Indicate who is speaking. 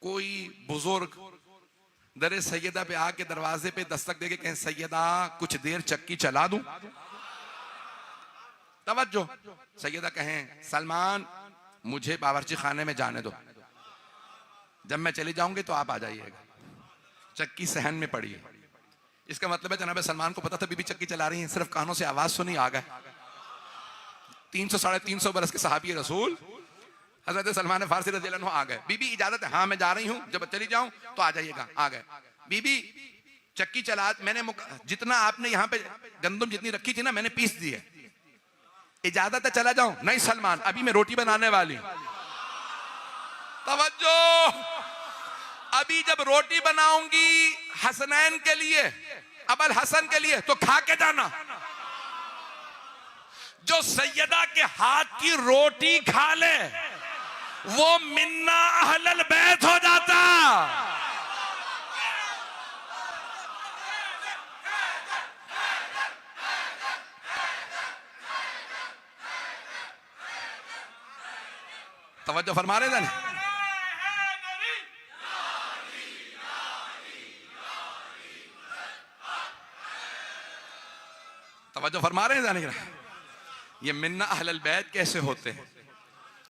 Speaker 1: कोई बुजुर्ग दरे सैयदा पे आके दरवाजे पे दस्तक देके कहें सैयदा कुछ देर चक्की चला दूं? तवज्जो, सैयदा कहें सलमान मुझे बावर्ची खाने में जाने दो, जब मैं चली जाऊंगी तो आप आ जाइएगा, चक्की सहन में पड़ी है। इसका मतलब है जनाब सलमान को पता था बीबी चक्की चला रही है, सिर्फ कानों से आवाज सुनी आ गए। 300 साढ़े 300 बरस के सहाबी रसूल हजरत सलमान फारसी रज़ियल्लाहु अन्हु आ गए। बीबी इजाजत है? हाँ मैं जा रही हूं, जब चली जाऊं तो आ जाइएगा। आ गए। बीबी चक्की चला, मैंने जितना आपने यहाँ पे गंदम जितनी रखी थी ना मैंने पीस दी है, इजाजत है चला जाऊं? नहीं सलमान अभी मैं रोटी बनाने वाली। तवज्जो, अभी जब रोटी बनाऊंगी हसनैन के लिए, अबल हसन के लिए, तो खा के जाना। जो सैयदा के हाथ की रोटी खा ले वो मिन्ना अहलल बैत हो जाता। तवज्जो फरमा रहे हैं? तवज्जो फरमा रहे हैं? ये मिन्ना अहलल बैत कैसे होते हैं?